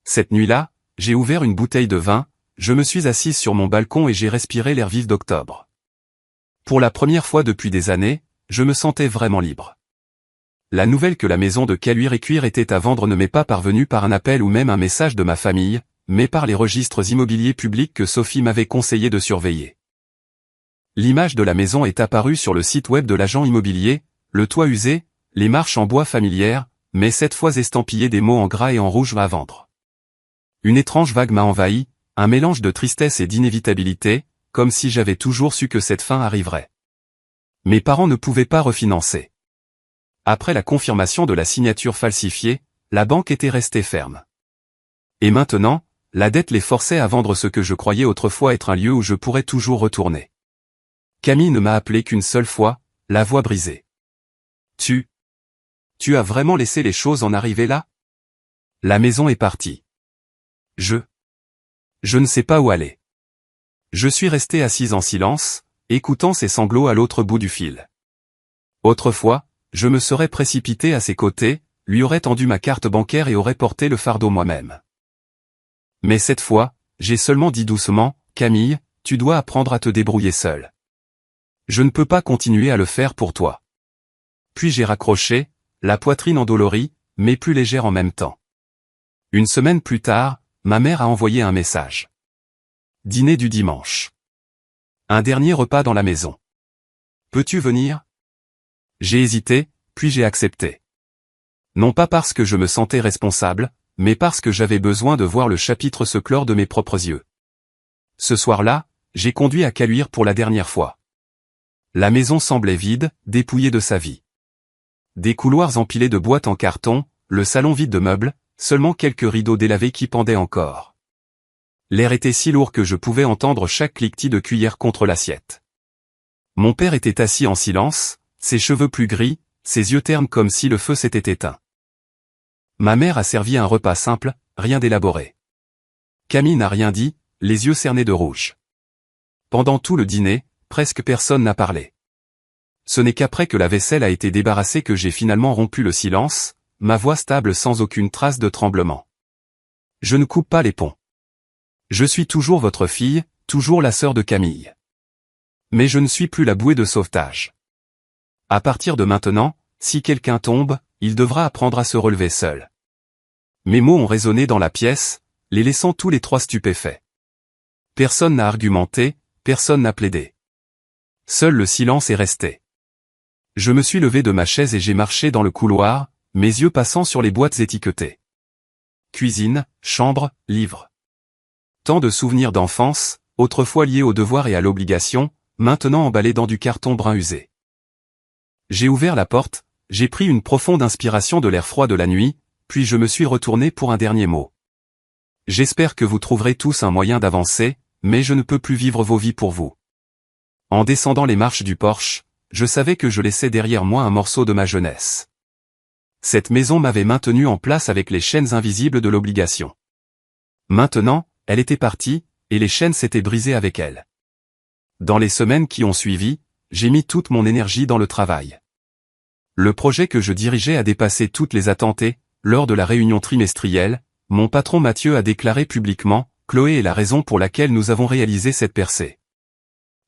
Cette nuit-là, j'ai ouvert une bouteille de vin, je me suis assise sur mon balcon et j'ai respiré l'air vif d'octobre. Pour la première fois depuis des années, je me sentais vraiment libre. La nouvelle que la maison de Caluire et Cuire était à vendre ne m'est pas parvenue par un appel ou même un message de ma famille, mais par les registres immobiliers publics que Sophie m'avait conseillé de surveiller. L'image de la maison est apparue sur le site web de l'agent immobilier, le toit usé, les marches en bois familières, mais cette fois estampillées des mots en gras et en rouge à vendre. Une étrange vague m'a envahi, un mélange de tristesse et d'inévitabilité, comme si j'avais toujours su que cette fin arriverait. Mes parents ne pouvaient pas refinancer. Après la confirmation de la signature falsifiée, la banque était restée ferme. Et maintenant, la dette les forçait à vendre ce que je croyais autrefois être un lieu où je pourrais toujours retourner. Camille ne m'a appelé qu'une seule fois, la voix brisée. Tu as vraiment laissé les choses en arriver là? La maison est partie. Je ne sais pas où aller. Je suis resté assise en silence, écoutant ses sanglots à l'autre bout du fil. Autrefois, je me serais précipité à ses côtés, lui aurais tendu ma carte bancaire et aurais porté le fardeau moi-même. Mais cette fois, j'ai seulement dit doucement, Camille, tu dois apprendre à te débrouiller seule. Je ne peux pas continuer à le faire pour toi. Puis j'ai raccroché, la poitrine endolorie, mais plus légère en même temps. Une semaine plus tard, ma mère a envoyé un message. Dîner du dimanche. Un dernier repas dans la maison. Peux-tu venir? J'ai hésité, puis j'ai accepté. Non pas parce que je me sentais responsable, mais parce que j'avais besoin de voir le chapitre se clore de mes propres yeux. Ce soir-là, j'ai conduit à Caluire pour la dernière fois. La maison semblait vide, dépouillée de sa vie. Des couloirs empilés de boîtes en carton, le salon vide de meubles, seulement quelques rideaux délavés qui pendaient encore. L'air était si lourd que je pouvais entendre chaque cliquetis de cuillère contre l'assiette. Mon père était assis en silence, ses cheveux plus gris, ses yeux ternes comme si le feu s'était éteint. Ma mère a servi un repas simple, rien d'élaboré. Camille n'a rien dit, les yeux cernés de rouge. Pendant tout le dîner, presque personne n'a parlé. Ce n'est qu'après que la vaisselle a été débarrassée que j'ai finalement rompu le silence, ma voix stable sans aucune trace de tremblement. Je ne coupe pas les ponts. Je suis toujours votre fille, toujours la sœur de Camille. Mais je ne suis plus la bouée de sauvetage. À partir de maintenant, si quelqu'un tombe, il devra apprendre à se relever seul. Mes mots ont résonné dans la pièce, les laissant tous les trois stupéfaits. Personne n'a argumenté, personne n'a plaidé. Seul le silence est resté. Je me suis levé de ma chaise et j'ai marché dans le couloir, mes yeux passant sur les boîtes étiquetées. Cuisine, chambre, livres. Tant de souvenirs d'enfance, autrefois liés au devoir et à l'obligation, maintenant emballés dans du carton brun usé. J'ai ouvert la porte, j'ai pris une profonde inspiration de l'air froid de la nuit, puis je me suis retourné pour un dernier mot. J'espère que vous trouverez tous un moyen d'avancer, mais je ne peux plus vivre vos vies pour vous. En descendant les marches du porche, je savais que je laissais derrière moi un morceau de ma jeunesse. Cette maison m'avait maintenu en place avec les chaînes invisibles de l'obligation. Maintenant, elle était partie, et les chaînes s'étaient brisées avec elle. Dans les semaines qui ont suivi, j'ai mis toute mon énergie dans le travail. Le projet que je dirigeais a dépassé toutes les attentes et, lors de la réunion trimestrielle, mon patron Mathieu a déclaré publiquement, Chloé est la raison pour laquelle nous avons réalisé cette percée.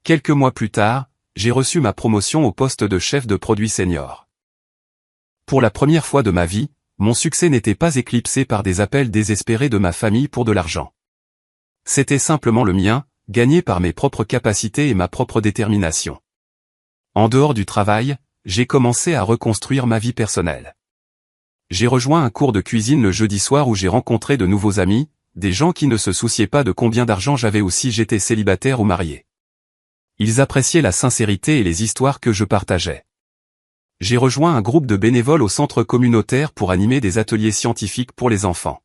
Quelques mois plus tard, j'ai reçu ma promotion au poste de chef de produit senior. Pour la première fois de ma vie, mon succès n'était pas éclipsé par des appels désespérés de ma famille pour de l'argent. C'était simplement le mien, gagné par mes propres capacités et ma propre détermination. En dehors du travail, j'ai commencé à reconstruire ma vie personnelle. J'ai rejoint un cours de cuisine le jeudi soir où j'ai rencontré de nouveaux amis, des gens qui ne se souciaient pas de combien d'argent j'avais ou si j'étais célibataire ou marié. Ils appréciaient la sincérité et les histoires que je partageais. J'ai rejoint un groupe de bénévoles au centre communautaire pour animer des ateliers scientifiques pour les enfants.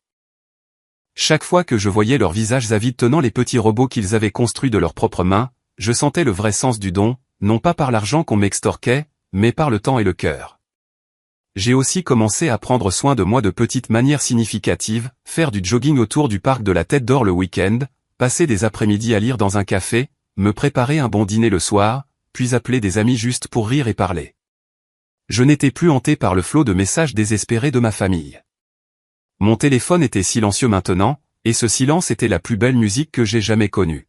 Chaque fois que je voyais leurs visages avides tenant les petits robots qu'ils avaient construits de leurs propres mains, je sentais le vrai sens du don, non pas par l'argent qu'on m'extorquait, mais par le temps et le cœur. J'ai aussi commencé à prendre soin de moi de petites manières significatives, faire du jogging autour du parc de la Tête d'Or le week-end, passer des après-midi à lire dans un café, me préparer un bon dîner le soir, puis appeler des amis juste pour rire et parler. Je n'étais plus hanté par le flot de messages désespérés de ma famille. Mon téléphone était silencieux maintenant, et ce silence était la plus belle musique que j'ai jamais connue.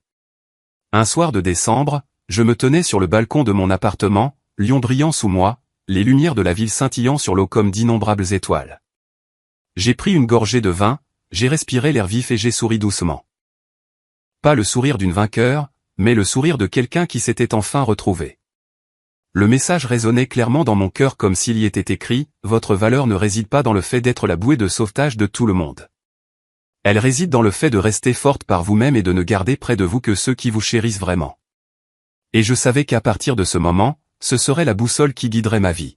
Un soir de décembre, je me tenais sur le balcon de mon appartement, Lyon brillant sous moi, les lumières de la ville scintillant sur l'eau comme d'innombrables étoiles. J'ai pris une gorgée de vin, j'ai respiré l'air vif et j'ai souri doucement. Pas le sourire d'une vainqueur, mais le sourire de quelqu'un qui s'était enfin retrouvé. Le message résonnait clairement dans mon cœur comme s'il y était écrit « Votre valeur ne réside pas dans le fait d'être la bouée de sauvetage de tout le monde. Elle réside dans le fait de rester forte par vous-même et de ne garder près de vous que ceux qui vous chérissent vraiment. » Et je savais qu'à partir de ce moment, ce serait la boussole qui guiderait ma vie.